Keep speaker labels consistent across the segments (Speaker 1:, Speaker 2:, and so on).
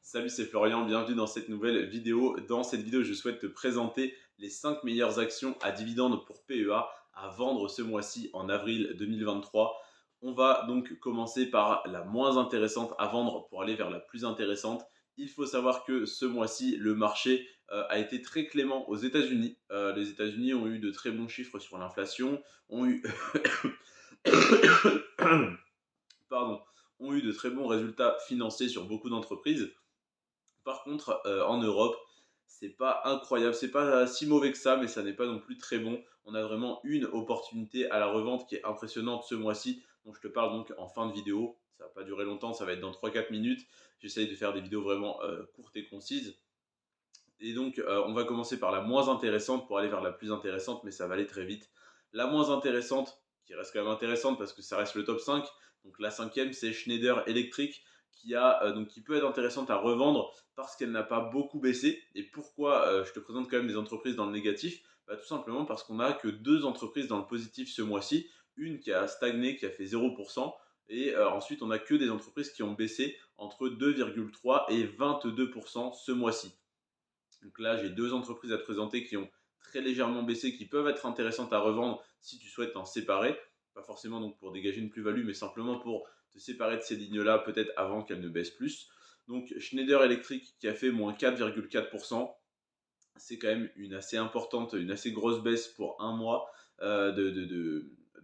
Speaker 1: Salut, c'est Florian, bienvenue dans cette nouvelle vidéo. Dans cette vidéo, je souhaite te présenter les 5 meilleures actions à dividendes pour PEA à vendre ce mois-ci en avril 2023. On va donc commencer par la moins intéressante à vendre pour aller vers la plus intéressante. Il faut savoir que ce mois-ci, le marché a été très clément aux États-Unis. Les États-Unis ont eu de très bons chiffres sur l'inflation, ont eu pardon, ont eu de très bons résultats financiers sur beaucoup d'entreprises. Par contre, en Europe, c'est pas incroyable, c'est pas si mauvais que ça, mais ça n'est pas non plus très bon. On a vraiment une opportunité à la revente qui est impressionnante ce mois-ci, dont je te parle donc en fin de vidéo. Ça va pas durer longtemps, ça va être dans 3-4 minutes. J'essaye de faire des vidéos vraiment courtes et concises. Et donc, on va commencer par la moins intéressante pour aller vers la plus intéressante, mais ça va aller très vite. La moins intéressante, qui reste quand même intéressante parce que ça reste le top 5. Donc la cinquième, c'est Schneider Electric, qui peut être intéressante à revendre parce qu'elle n'a pas beaucoup baissé. Et pourquoi je te présente quand même des entreprises dans le négatif? Tout simplement parce qu'on n'a que deux entreprises dans le positif ce mois-ci. Une qui a stagné, qui a fait 0%. Et ensuite, on n'a que des entreprises qui ont baissé entre 2,3 et 22% ce mois-ci. Donc là, j'ai deux entreprises à te présenter qui ont très légèrement baissé, qui peuvent être intéressantes à revendre si tu souhaites en séparer. Pas forcément donc pour dégager une plus-value, mais simplement pour te séparer de ces lignes-là, peut-être avant qu'elles ne baissent plus. Donc Schneider Electric qui a fait moins 4,4%. C'est quand même une assez importante, une assez grosse baisse pour un mois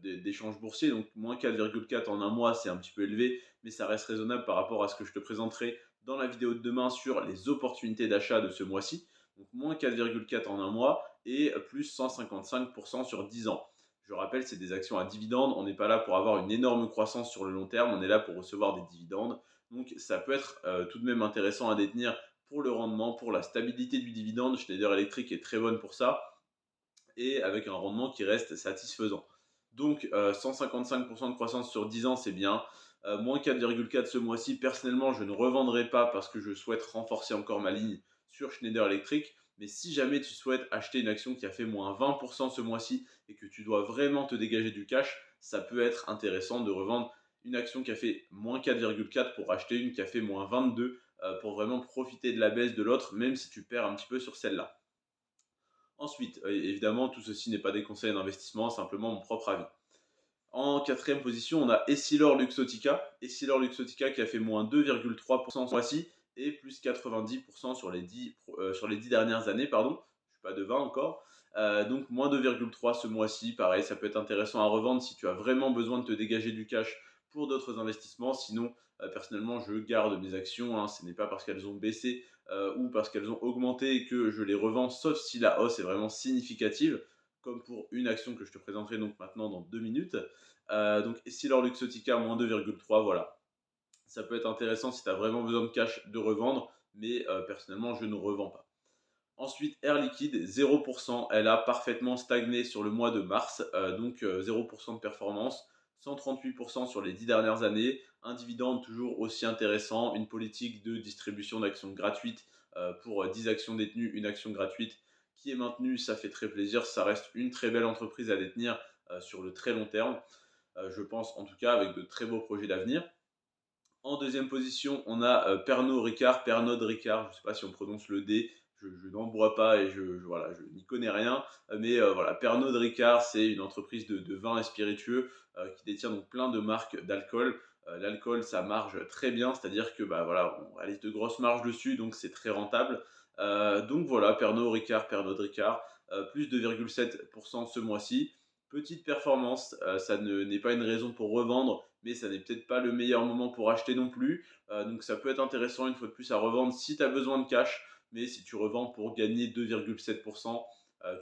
Speaker 1: d'échange boursier. Donc moins 4,4 en un mois, c'est un petit peu élevé, mais ça reste raisonnable par rapport à ce que je te présenterai dans la vidéo de demain sur les opportunités d'achat de ce mois-ci. Donc moins 4,4 en un mois et plus 155% sur 10 ans. Je rappelle, c'est des actions à dividendes. On n'est pas là pour avoir une énorme croissance sur le long terme, on est là pour recevoir des dividendes. Donc ça peut être tout de même intéressant à détenir pour le rendement, pour la stabilité du dividende. Schneider Electric est très bonne pour ça et avec un rendement qui reste satisfaisant. Donc 155% de croissance sur 10 ans, c'est bien. Moins 4,4 ce mois-ci. Personnellement, je ne revendrai pas parce que je souhaite renforcer encore ma ligne sur Schneider Electric. Mais si jamais tu souhaites acheter une action qui a fait moins 20% ce mois-ci et que tu dois vraiment te dégager du cash, ça peut être intéressant de revendre une action qui a fait moins 4,4 pour acheter une qui a fait moins 22 pour vraiment profiter de la baisse de l'autre, même si tu perds un petit peu sur celle-là. Ensuite, évidemment, tout ceci n'est pas des conseils d'investissement, simplement mon propre avis. En quatrième position, on a Essilor Luxottica. Essilor Luxottica qui a fait moins 2,3% ce mois-ci et plus 90% sur les 10 dernières années. Pardon. Je ne suis pas devin encore. Donc moins 2,3 ce mois-ci. Pareil, ça peut être intéressant à revendre si tu as vraiment besoin de te dégager du cash pour d'autres investissements. Sinon, personnellement, je garde mes actions. Hein. Ce n'est pas parce qu'elles ont baissé ou parce qu'elles ont augmenté que je les revends, sauf si la hausse est vraiment significative, comme pour une action que je te présenterai donc maintenant dans 2 minutes. Donc Essilor Luxottica, moins 2,3, voilà. Ça peut être intéressant si tu as vraiment besoin de cash de revendre, mais personnellement, je ne revends pas. Ensuite, Air Liquide, 0%. Elle a parfaitement stagné sur le mois de mars, donc 0% de performance, 138% sur les 10 dernières années. Un dividende toujours aussi intéressant, une politique de distribution d'actions gratuites pour 10 actions détenues, une action gratuite qui est maintenue. Ça fait très plaisir. Ça reste une très belle entreprise à détenir sur le très long terme. Je pense en tout cas avec de très beaux projets d'avenir. En deuxième position, on a Pernod Ricard, Pernod Ricard, je ne sais pas si on prononce le D, je n'en bois pas et voilà, je n'y connais rien. Mais voilà, Pernod Ricard, c'est une entreprise de vins et spiritueux qui détient donc plein de marques d'alcool. L'alcool, ça marge très bien, c'est-à-dire que voilà, on réalise de grosses marges dessus, donc c'est très rentable. Donc voilà, Pernod Ricard, plus 2,7% ce mois-ci. Petite performance, ça n'est pas une raison pour revendre, mais ça n'est peut-être pas le meilleur moment pour acheter non plus. Donc ça peut être intéressant une fois de plus à revendre si tu as besoin de cash, mais si tu revends pour gagner 2,7%,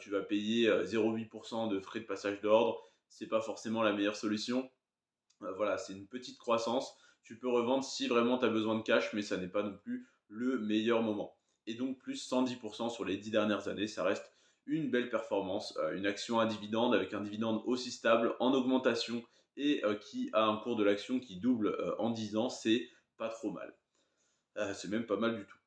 Speaker 1: tu vas payer 0,8% de frais de passage d'ordre. C'est pas forcément la meilleure solution. Voilà, c'est une petite croissance. Tu peux revendre si vraiment tu as besoin de cash, mais ça n'est pas non plus le meilleur moment. Et donc plus 110% sur les 10 dernières années, ça reste une belle performance. Une action à dividende avec un dividende aussi stable, en augmentation et qui a un cours de l'action qui double en 10 ans, c'est pas trop mal. C'est même pas mal du tout.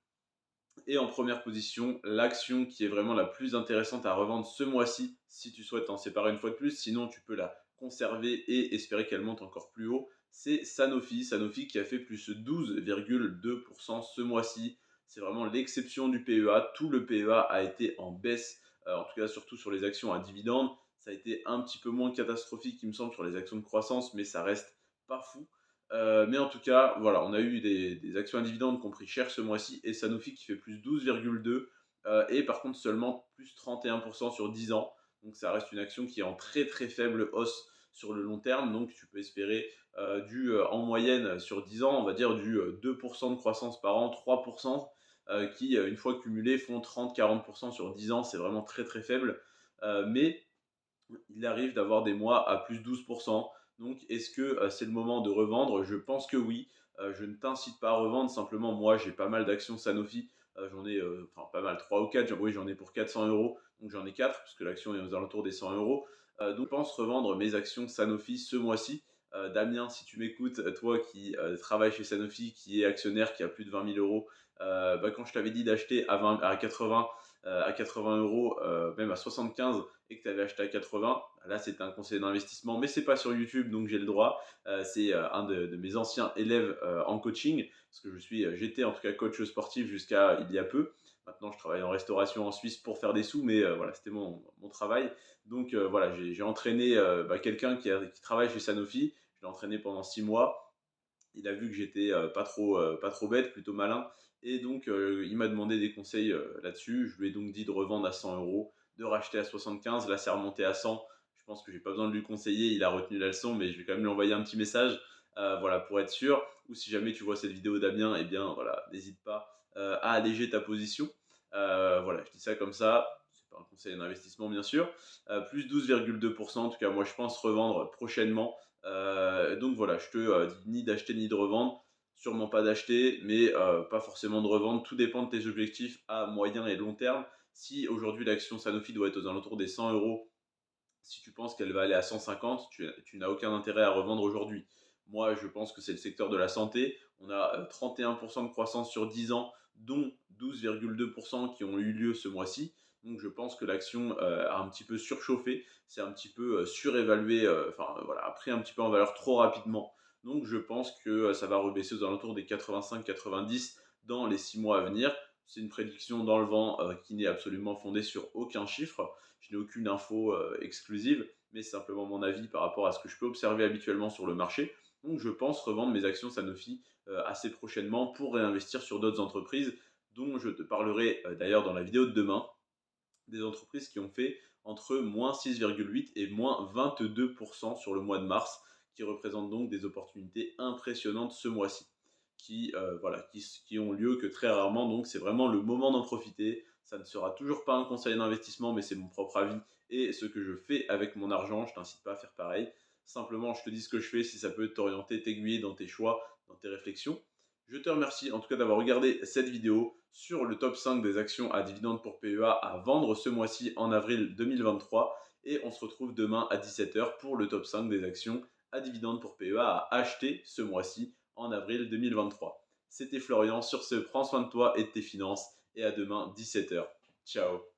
Speaker 1: Et en première position, l'action qui est vraiment la plus intéressante à revendre ce mois-ci, si tu souhaites en séparer une fois de plus, sinon tu peux la conserver et espérer qu'elle monte encore plus haut. c'est Sanofi. Sanofi qui a fait plus 12,2% ce mois-ci. C'est vraiment l'exception du PEA. Tout le PEA a été en baisse, en tout cas surtout sur les actions à dividendes. Ça a été un petit peu moins catastrophique, il me semble, sur les actions de croissance, mais ça reste pas fou. Mais en tout cas, voilà, on a eu des actions à dividendes qui ont pris cher ce mois-ci et Sanofi qui fait plus 12,2 et par contre seulement plus 31% sur 10 ans. Donc ça reste une action qui est en très très faible hausse sur le long terme. Donc tu peux espérer en moyenne sur 10 ans, on va dire du 2% de croissance par an, 3% qui, une fois cumulés, font 30-40% sur 10 ans. C'est vraiment très très faible. Mais il arrive d'avoir des mois à plus 12%. Donc, est-ce que c'est le moment de revendre? Je pense que oui. Je ne t'incite pas à revendre. Simplement, moi, j'ai pas mal d'actions Sanofi. J'en ai, enfin, pas mal, 3 ou 4. Oui, j'en ai pour 400 euros. Donc, j'en ai 4 parce que l'action est aux alentours des 100 euros. Donc, je pense revendre mes actions Sanofi ce mois-ci. Damien, si tu m'écoutes, toi qui travailles chez Sanofi, qui est actionnaire, qui a plus de 20 000 euros, quand je t'avais dit d'acheter à 80 euros, même à 75, et que tu avais acheté à 80, là c'était un conseil d'investissement, mais c'est pas sur YouTube donc j'ai le droit. C'est un de mes anciens élèves en coaching, parce que j'étais en tout cas coach sportif jusqu'à il y a peu. Maintenant je travaille en restauration en Suisse pour faire des sous, mais voilà, c'était mon travail. Donc voilà, j'ai entraîné quelqu'un qui travaille chez Sanofi. Je l'ai entraîné pendant 6 mois. Il a vu que j'étais pas trop bête, plutôt malin. Et donc, il m'a demandé des conseils là-dessus. Je lui ai donc dit de revendre à 100 euros, de racheter à 75. Là, c'est remonté à 100. Je pense que j'ai pas besoin de lui conseiller. Il a retenu la leçon, mais je vais quand même lui envoyer un petit message voilà, pour être sûr. Ou si jamais tu vois cette vidéo, Damien, eh bien, voilà, n'hésite pas à alléger ta position. Voilà, je dis ça comme ça. C'est pas un conseil d'investissement, bien sûr. Plus 12,2%. En tout cas, moi, je pense revendre prochainement. Donc voilà, je te dis ni d'acheter ni de revendre, sûrement pas d'acheter, mais pas forcément de revendre. Tout dépend de tes objectifs à moyen et long terme. Si aujourd'hui l'action Sanofi doit être aux alentours des 100 euros, si tu penses qu'elle va aller à 150, tu n'as aucun intérêt à revendre aujourd'hui. Moi, je pense que c'est le secteur de la santé. On a 31% de croissance sur 10 ans, dont 12,2% qui ont eu lieu ce mois-ci. Donc, je pense que l'action a un petit peu surchauffé, c'est un petit peu surévalué, voilà, a pris un petit peu en valeur trop rapidement. Donc, je pense que ça va rebaisser aux alentours des 85-90 dans les 6 mois à venir. C'est une prédiction dans le vent qui n'est absolument fondée sur aucun chiffre. Je n'ai aucune info exclusive, mais c'est simplement mon avis par rapport à ce que je peux observer habituellement sur le marché. Donc je pense revendre mes actions Sanofi assez prochainement pour réinvestir sur d'autres entreprises dont je te parlerai d'ailleurs dans la vidéo de demain. Des entreprises qui ont fait entre moins 6,8 et moins 22% sur le mois de mars, qui représentent donc des opportunités impressionnantes ce mois-ci, qui ont lieu que très rarement. Donc c'est vraiment le moment d'en profiter. Ça ne sera toujours pas un conseil d'investissement, mais c'est mon propre avis et ce que je fais avec mon argent. Je t'incite pas à faire pareil. Simplement, je te dis ce que je fais si ça peut t'orienter, t'aiguiller dans tes choix, dans tes réflexions. Je te remercie en tout cas d'avoir regardé cette vidéo sur le top 5 des actions à dividendes pour PEA à vendre ce mois-ci en avril 2023. Et on se retrouve demain à 17h pour le top 5 des actions à dividendes pour PEA à acheter ce mois-ci en avril 2023. C'était Florian. Sur ce, prends soin de toi et de tes finances et à demain 17h. Ciao.